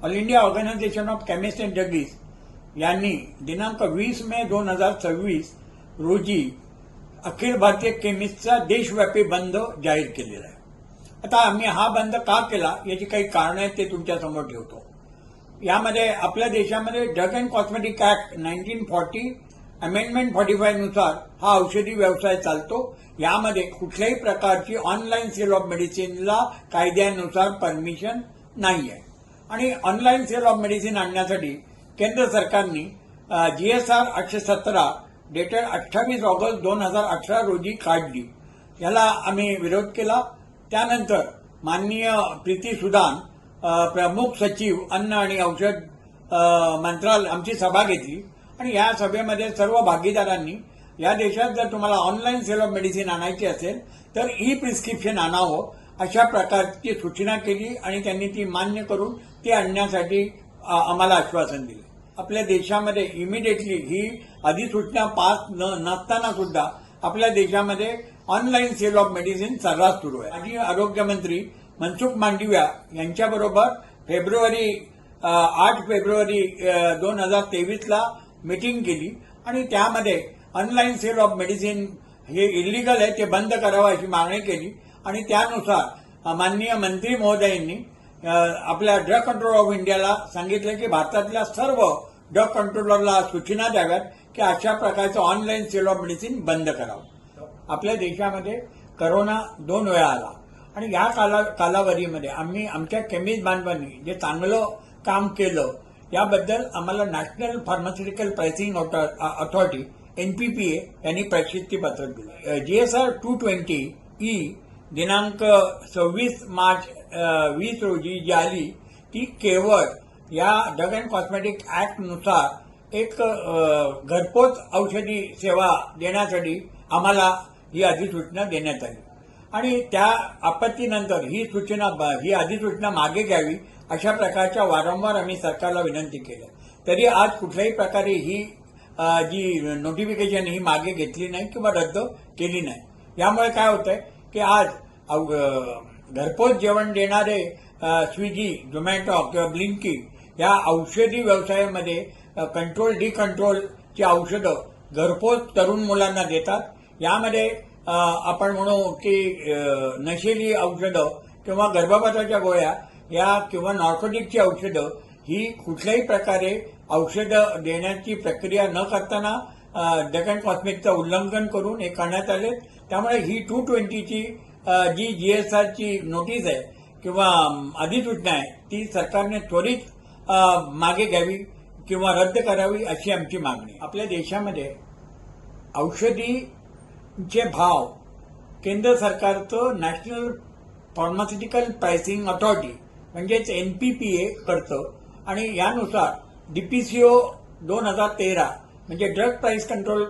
All India organisation of chemist and druggist यांनी दिनांक 20 मे 2026 रोजी अखिल भारतीय केमिस्टचा देशव्यापी बंद जाहीर केलेला आहे। आता आम्ही हा बंद का केला याची काही कारणं आहेत ते तुमच्यासमोर ठेवतो। यामध्ये आपल्या देशामध्ये drug and cosmetic act 1940 amendment 45 नुसार हा औषधी व्यवसाय चालतो। यामध्ये कुठल्याही प्रकारची ऑनलाईन सेल ऑफ मेडिसिनला कायद्यानुसार परमिशन नाही आहे आणि ऑनलाईन सेल ऑफ मेडिसिन आणण्यासाठी केंद्र सरकारने GSR 817 डेटेड 28 ऑगस्ट 2018 रोजी काढली। याला आम्ही विरोध केला। त्यानंतर माननीय प्रीती सुदान प्रमुख सचिव अन्न आणि औषध मंत्रालय आमची सभा घेतली आणि या सभेमध्ये सर्व भागीदारांनी या देशात जर तुम्हाला ऑनलाईन सेल ऑफ मेडिसिन आणायची असेल तर ई प्रिस्क्रिप्शन आणावं अशा प्रकारची सूचना केली आणि त्यांनी ती मान्य करून ती आणण्यासाठी आम्हाला आश्वासन दिले। आपल्या देशामध्ये इमिडिएटली ही अधिसूचना पास नसताना सुद्धा आपल्या देशामध्ये ऑनलाईन सेल ऑफ मेडिसिन सर्रास सुरू आहे। माजी आरोग्य मंत्री मनसुख मांडविया यांच्याबरोबर 8 फेब्रुवारी 2023 ला मीटिंग केली आणि त्यामध्ये ऑनलाईन सेल ऑफ मेडिसिन हे इलिगल आहे ते बंद करावं अशी मागणी केली आणि त्यानुसार माननीय मंत्री महोदयांनी आपल्या ड्रग कंट्रोल ऑफ इंडियाला सांगितलं की भारतातल्या सर्व ड्रग कंट्रोलरला सूचना द्याव्यात की अशा प्रकारचं ऑनलाईन सेल ऑफ मेडिसिन बंद करावं। आपल्या देशामध्ये करोना 2 वेळा आला आणि या कालावधीमध्ये आम्ही आमच्या केमिस्ट बांधवांनी जे चांगलं काम केलं याबद्दल आम्हाला national pharmaceutical pricing authority NPPA यांनी प्रसिद्धीपत्रक दिलं। GSR 220E दिनांक 26 मार्च 20 रोजी जी आली ती केवळ या ड्रग अँड कॉस्मेटिक ऍक्ट नुसार एक घरपोच औषधी सेवा देण्यासाठी आम्हाला ही अधिसूचना देण्यात आली आणि त्या आपत्तीनंतर ही अधिसूचना मागे घ्यावी अशा प्रकारच्या वारंवार आम्ही सरकारला विनंती केली, तरी आज कुठल्याही प्रकारे ही जी नोटिफिकेशन ही मागे घेतली नाही किंवा रद्द केली नाही। यामुळे काय होतंय की आज घरपोच जेवण देणारे स्विगी, झोमॅटो किंवा ब्लिंकिट या औषधी व्यवसायामध्ये कंट्रोल डिकंट्रोलची औषधं घरपोच तरुण मुलांना देतात। यामध्ये आपण म्हणू की नशेली औषधं किंवा गर्भपाताच्या गोळ्या या किंवा नॉर्कोटिकची औषधं ही कुठल्याही प्रकारे औषधं देण्याची प्रक्रिया न करताना ड्रग अँड कॉस्मेटिकचं उल्लंघन करून हे करण्यात आले। त्यामुळे ही 220ची जी GSRची नोटीस आहे किंवा अधिसूचना आहे ती सरकारने त्वरित मागे घ्यावी किंवा रद्द करावी अशी आमची मागणी। आपल्या देशामध्ये औषधीचे भाव केंद्र सरकारचं नॅशनल फार्मास्युटिकल प्राइसिंग अथॉरिटी म्हणजेच NPPA करतं आणि यानुसार DPCO 2013 म्हणजे ड्रग प्राइस कंट्रोल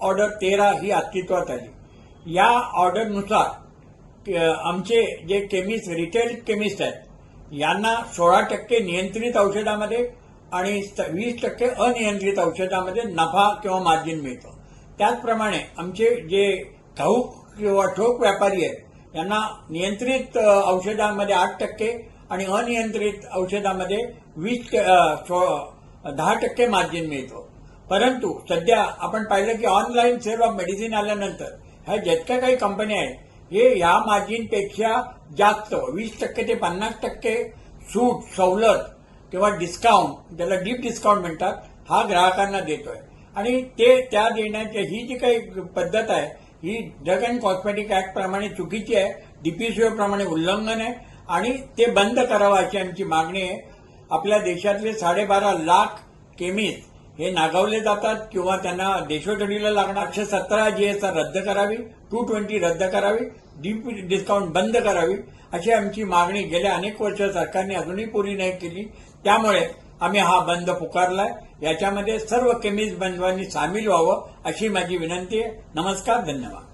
ऑर्डर 13 ही अस्तित्वात आली। या ऑर्डरनुसार आमचे जे केमिस्ट रिटेल केमिस्ट आहेत यांना 16% नियंत्रित औषधामध्ये आणि 20% अनियंत्रित औषधामध्ये नफा किंवा मार्जिन मिळतं। त्याचप्रमाणे आमचे जे घाऊक किंवा ठोक व्यापारी आहेत यांना नियंत्रित औषधांमध्ये 8% आणि अनियंत्रित औषधामध्ये 10% मार्जिन मिळतो। परंतु सध्या आपण पाहिलं की ऑनलाईन सेल ऑफ मेडिसिन आल्यानंतर ह्या जितक्या काही कंपन्या आहेत हे या मार्जिनपेक्षा जास्त 20% ते 50% सूट सवलत किंवा डिस्काउंट ज्याला डीप डिस्काउंट म्हणतात हा ग्राहकांना देतोय आणि त्या देण्याची ही जी काही पद्धत आहे ही ड्रग अँड कॉस्मेटिक ऍक्ट प्रमाणे चुकीची आहे, DPCO प्रमाणे उल्लंघन आहे आणि ते बंद करावं अशी आमची मागणी आहे। आपल्या देशातले 12.5 लाख केमिस्ट हे नागावले जातात किंवा त्यांना देशोधडीला लागणार 817 GSR रद्द करावी, 220 रद्द करावी, डीप डिस्काउंट बंद करावी अशी आमची मागणी गेल्या अनेक वर्ष सरकारने अजूनही पुरी नाही केली। त्यामुळे आम्ही हा बंद पुकारलाय। याच्यामध्ये सर्व केमिस्ट बांधवांनी सामील व्हावं अशी माझी विनंती आहे। नमस्कार, धन्यवाद।